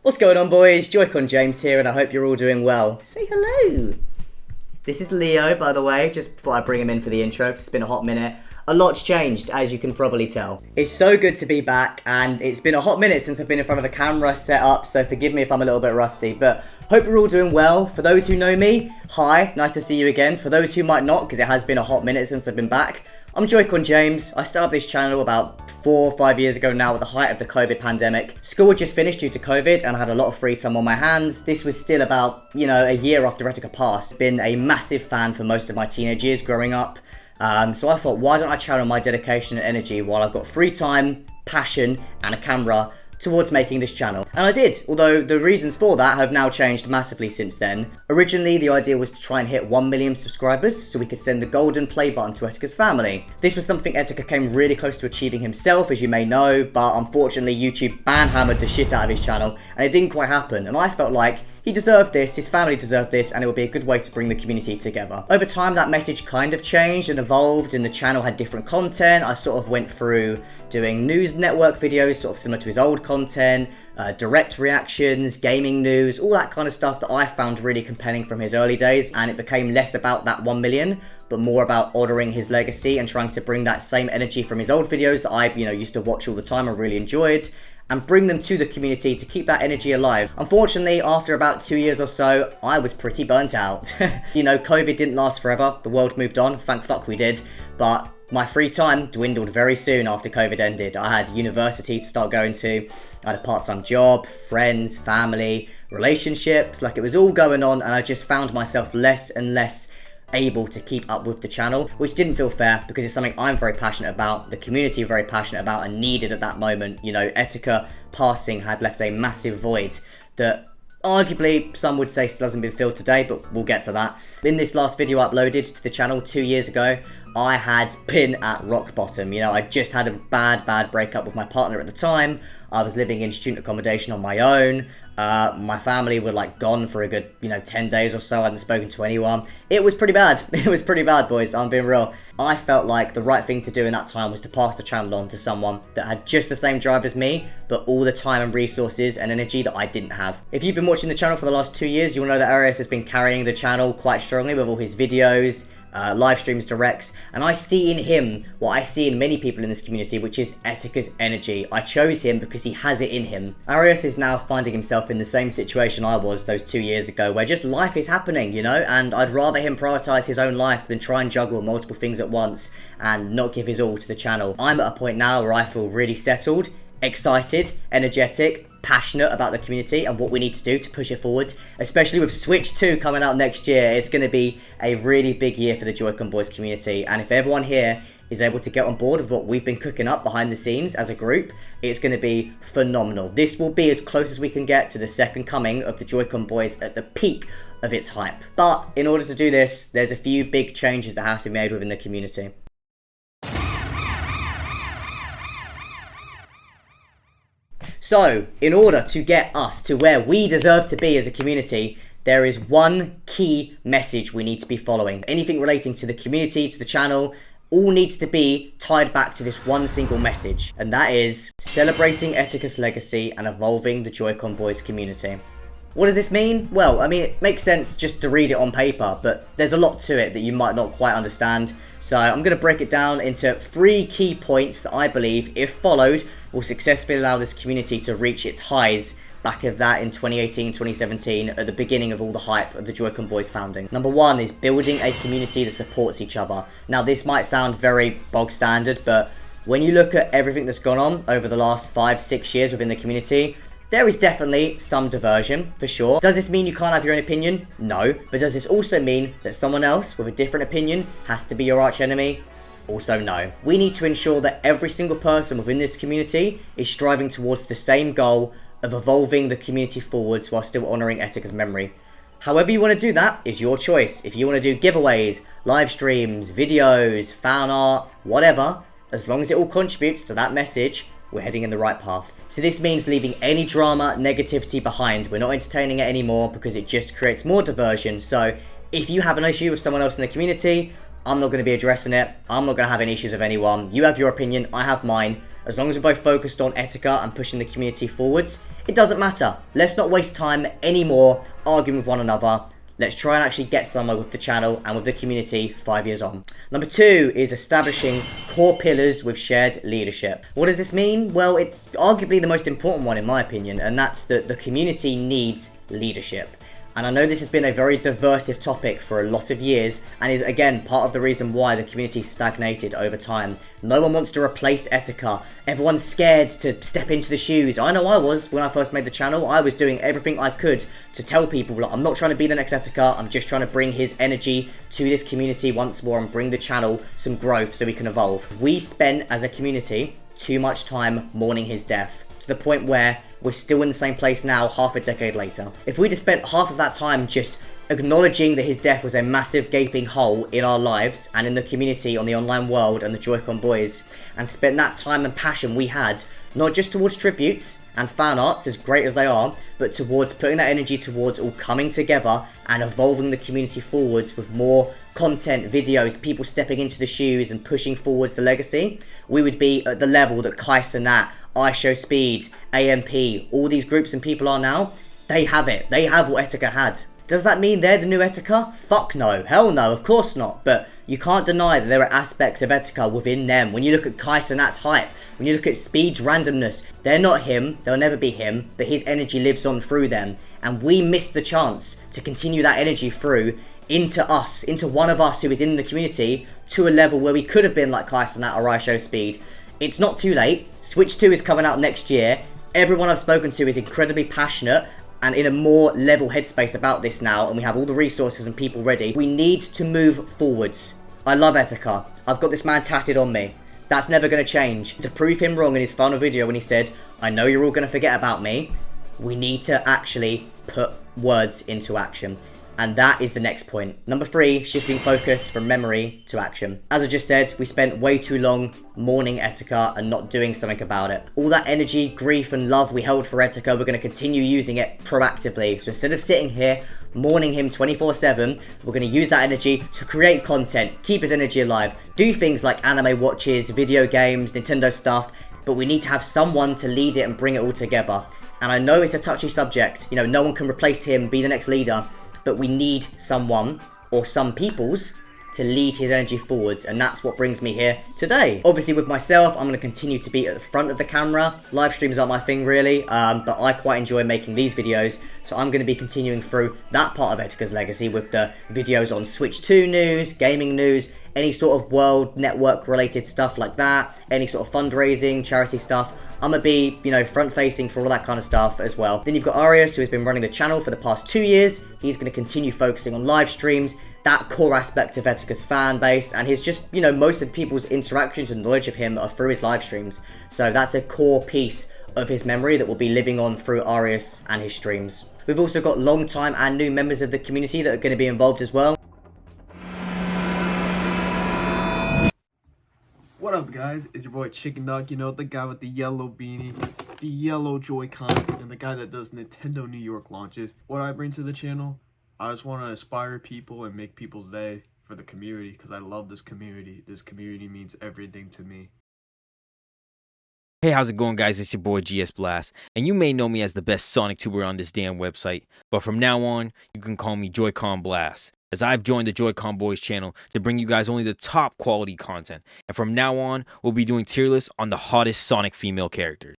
What's going on, boys? Joycon James here, and I hope you're all doing well. Say hello. This is Leo, by the way, just before I bring him in for the intro, 'cause it's been a hot minute. A lot's changed, as you can probably tell. It's so good to be back, and it's been a hot minute since I've been in front of a camera set up, so forgive me if I'm a little bit rusty, but hope you're all doing well. For those who know me, hi, nice to see you again. For those who might not, because it has been a hot minute since I've been back, I'm Joycon James. I started this channel about 4 or 5 years ago now at the height of the COVID pandemic. School had just finished due to COVID and I had a lot of free time on my hands. This was still about, a year after etika passed. Been a massive fan for most of my teenage years growing up. So I thought, why don't I channel my dedication and energy while I've got free time, passion and a camera towards making this channel. And I did, although the reasons for that have now changed massively since then. Originally, the idea was to try and hit 1 million subscribers so we could send the golden play button to Etika's family. This was something etika came really close to achieving himself, as you may know, but unfortunately YouTube ban-hammered the shit out of his channel and it didn't quite happen. And I felt like he deserved this, his family deserved this, and it would be a good way to bring the community together. Over time, that message kind of changed and evolved, and the channel had different content. I sort of went through doing news network videos, sort of similar to his old content, direct reactions, gaming news, all that kind of stuff that I found really compelling from his early days, and it became less about that 1 million, but more about honouring his legacy and trying to bring that same energy from his old videos that I, used to watch all the time and really enjoyed, and bring them to the community to keep that energy alive. Unfortunately, after about 2 years or so, I was pretty burnt out. COVID didn't last forever. The world moved on. Thank fuck we did. But my free time dwindled very soon after COVID ended. I had university to start going to. I had a part-time job, friends, family, relationships. Like, it was all going on, and I just found myself less and less able to keep up with the channel, which didn't feel fair because it's something I'm very passionate about, the community very passionate about, and needed at that moment. Etika passing had left a massive void that arguably some would say still hasn't been filled today, but we'll get to that. In this last video I uploaded to the channel 2 years ago, I had been at rock bottom. I just had a bad breakup with my partner at the time. I was living in student accommodation on my own. My family were gone for a good 10 days or so. I hadn't spoken to anyone. It was pretty bad. It was pretty bad, boys. I'm being real. I felt like the right thing to do in that time was to pass the channel on to someone that had just the same drive as me, but all the time and resources and energy that I didn't have. If you've been watching the channel for the last 2 years, you'll know that Arius has been carrying the channel quite strongly with all his videos, live streams, directs, and I see in him what I see in many people in this community, which is etika's energy. I chose him because he has it in him. Arius is now finding himself in the same situation I was those 2 years ago, where just life is happening, and I'd rather him prioritize his own life than try and juggle multiple things at once and not give his all to the channel. I'm at a point now where I feel really settled, excited, energetic, passionate about the community and what we need to do to push it forward, especially with Switch 2 coming out next year. It's going to be a really big year for the JoyConBoyz community, and if everyone here is able to get on board with what we've been cooking up behind the scenes as a group, it's going to be phenomenal. This will be as close as we can get to the second coming of the JoyConBoyz at the peak of its hype. But in order to do this, there's a few big changes that have to be made within the community. So, in order to get us to where we deserve to be as a community, there is one key message we need to be following. Anything relating to the community, to the channel, all needs to be tied back to this one single message, and that is celebrating etika's legacy and evolving the JoyConBoyz community. What does this mean? Well, it makes sense just to read it on paper, but there's a lot to it that you might not quite understand. So I'm going to break it down into 3 key points that I believe, if followed, will successfully allow this community to reach its highs back of that in 2018, 2017, at the beginning of all the hype of the JoyConBoyz founding. Number 1 is building a community that supports each other. Now, this might sound very bog standard, but when you look at everything that's gone on over the last 5-6 years within the community, there is definitely some diversion, for sure. Does this mean you can't have your own opinion? No. But does this also mean that someone else with a different opinion has to be your arch enemy? Also no. We need to ensure that every single person within this community is striving towards the same goal of evolving the community forwards while still honouring etika's memory. However you want to do that is your choice. If you want to do giveaways, live streams, videos, fan art, whatever, as long as it all contributes to that message, we're heading in the right path. So this means leaving any drama, negativity behind. We're not entertaining it anymore because it just creates more diversion. So if you have an issue with someone else in the community, I'm not going to be addressing it. I'm not going to have any issues with anyone. You have your opinion, I have mine. As long as we're both focused on etika and pushing the community forwards, it doesn't matter. Let's not waste time anymore arguing with one another. Let's try and actually get somewhere with the channel and with the community 5 years on. Number 2 is establishing core pillars with shared leadership. What does this mean? Well, it's arguably the most important one in my opinion, and that's that the community needs leadership. And I know this has been a very diversive topic for a lot of years and is again part of the reason why the community stagnated over time. No one wants to replace etika. Everyone's scared to step into the shoes. I know I was when I first made the channel. I was doing everything I could to tell people, like, I'm not trying to be the next etika. I'm just trying to bring his energy to this community once more and bring the channel some growth so we can evolve. We spent as a community too much time mourning his death, to the point where we're still in the same place now, half a decade later. If we'd have spent half of that time just acknowledging that his death was a massive gaping hole in our lives and in the community, on the online world and the JoyConBoyz, and spent that time and passion we had, not just towards tributes and fan arts, as great as they are, but towards putting that energy towards all coming together and evolving the community forwards with more content, videos, people stepping into the shoes and pushing forwards the legacy, we would be at the level that Kai Cenat, joycon, AMP, all these groups and people are now. They have it. They have what etika had. Does that mean they're the new etika? Fuck no. Hell no, of course not. But you can't deny that there are aspects of etika within them. When you look at Kai Cenat's hype, when you look at Speed's randomness, they're not him, they'll never be him, but his energy lives on through them. And we missed the chance to continue that energy through into us, into one of us who is in the community, to a level where we could have been like Kai Cenat or Speed. It's not too late. Switch 2 is coming out next year. Everyone I've spoken to is incredibly passionate and in a more level headspace about this now, and we have all the resources and people ready. We need to move forwards. I love etika. I've got this man tatted on me. That's never going to change. To prove him wrong in his final video when he said, I know you're all going to forget about me, we need to actually put words into action. And that is the next point. Number 3, shifting focus from memory to action. As I just said, we spent way too long mourning etika and not doing something about it. All that energy, grief and love we held for etika, we're going to continue using it proactively. So instead of sitting here mourning him 24/7, we're going to use that energy to create content, keep his energy alive, do things like anime watches, video games, Nintendo stuff, but we need to have someone to lead it and bring it all together. And I know it's a touchy subject, you know, no one can replace him, be the next leader, but we need someone, or some peoples, to lead his energy forwards, and that's what brings me here today. Obviously with myself, I'm going to continue to be at the front of the camera. Live streams aren't my thing really, but I quite enjoy making these videos, so I'm going to be continuing through that part of etika's legacy with the videos on Switch 2 news, gaming news, any sort of world network related stuff like that, any sort of fundraising, charity stuff. I'm gonna be, you know, front facing for all that kind of stuff as well. Then you've got Arius, who has been running the channel for the past 2 years. He's gonna continue focusing on live streams, that core aspect of etika's fan base, and his just, you know, most of people's interactions and knowledge of him are through his live streams. So that's a core piece of his memory that will be living on through Arius and his streams. We've also got long time and new members of the community that are going to be involved as well. What up, guys? It's your boy Chicken Dog, you know, the guy with the yellow beanie, the yellow Joy-Cons, and the guy that does Nintendo New York launches. What I bring to the channel, I just want to inspire people and make people's day for the community, because I love this community. This community means everything to me. Hey, how's it going, guys? It's your boy GS Blast, and you may know me as the best Sonic tuber on this damn website, but from now on, you can call me Joy-Con Blast, as I've joined the JoyConBoyz channel to bring you guys only the top quality content, and from now on, we'll be doing tier lists on the hottest Sonic female characters.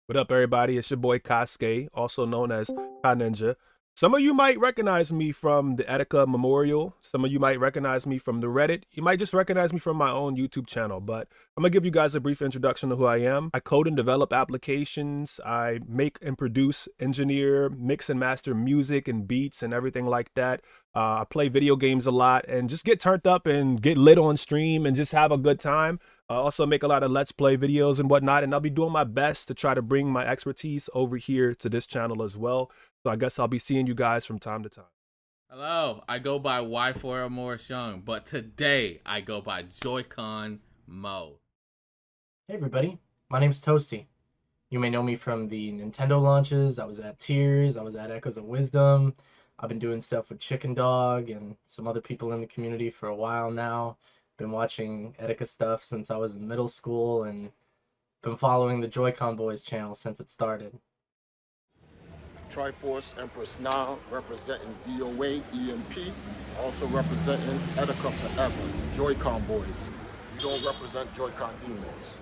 What up, everybody? It's your boy Kasuke, also known as Ka Ninja. Some of you might recognize me from the Etika Memorial. Some of you might recognize me from the Reddit. You might just recognize me from my own YouTube channel, but I'm gonna give you guys a brief introduction to who I am. I code and develop applications. I make and produce, engineer, mix and master music and beats and everything like that. I play video games a lot and just get turned up and get lit on stream and just have a good time. I also make a lot of Let's Play videos and whatnot, and I'll be doing my best to try to bring my expertise over here to this channel as well. So I guess I'll be seeing you guys from time to time. Hello, I go by Y4 Morris Young, but today I go by Joycon Mo. Hey everybody, my name's Toasty. You may know me from the Nintendo launches. I was at Tears, I was at Echoes of Wisdom. I've been doing stuff with Chicken Dog and some other people in the community for a while now. Been watching Etika stuff since I was in middle school and been following the JoyConBoyz channel since it started. Triforce Empress now representing VOA EMP, also representing Etika Forever, JoyConBoyz. We don't represent Joy-Con demons.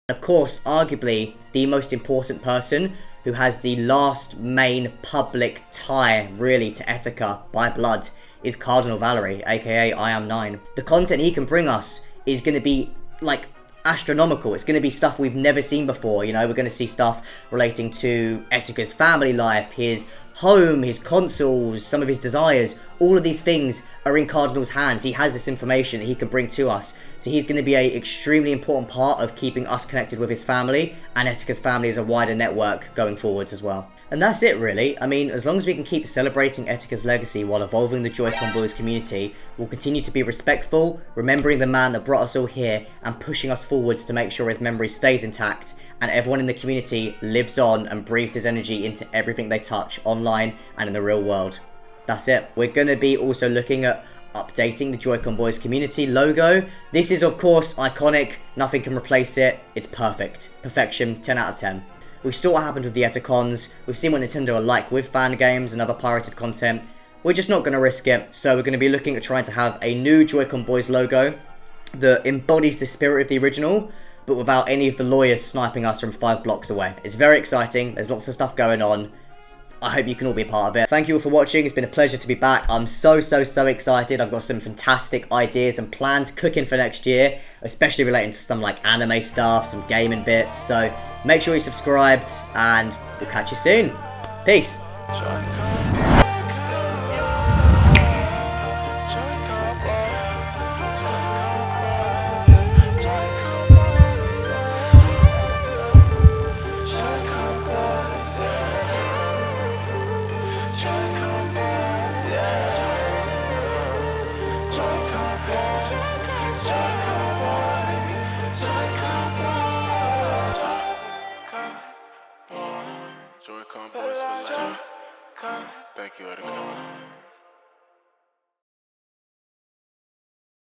Of course, arguably the most important person who has the last main public tie really to Etika by blood is Cardinal Valerie, aka I Am 9. The content he can bring us is going to be like astronomical. It's going to be stuff we've never seen before. You know, we're going to see stuff relating to Etika's family life, his home, his consoles, some of his desires. All of these things are in Cardinal's hands. He has this information that he can bring to us. So he's going to be an extremely important part of keeping us connected with his family and Etika's family as a wider network going forwards as well. And that's it really. I mean, as long as we can keep celebrating Etika's legacy while evolving the JoyConBoyz community, we'll continue to be respectful, remembering the man that brought us all here and pushing us forwards to make sure his memory stays intact and everyone in the community lives on and breathes his energy into everything they touch online and in the real world. That's it. We're going to be also looking at updating the JoyConBoyz community logo. This is of course iconic, nothing can replace it. It's perfect. Perfection, 10 out of 10. We saw what happened with the Etikons, we've seen what Nintendo are like with fan games and other pirated content. We're just not going to risk it, so we're going to be looking at trying to have a new JoyConBoyz logo that embodies the spirit of the original, but without any of the lawyers sniping us from 5 blocks away. It's very exciting, there's lots of stuff going on. I hope you can all be a part of it. Thank you all for watching, it's been a pleasure to be back. I'm so excited. I've got some fantastic ideas and plans cooking for next year, especially relating to some like anime stuff, some gaming bits. So make sure you're subscribed and we'll catch you soon. Peace. JoyConBoyz forever. Thank you, Etika.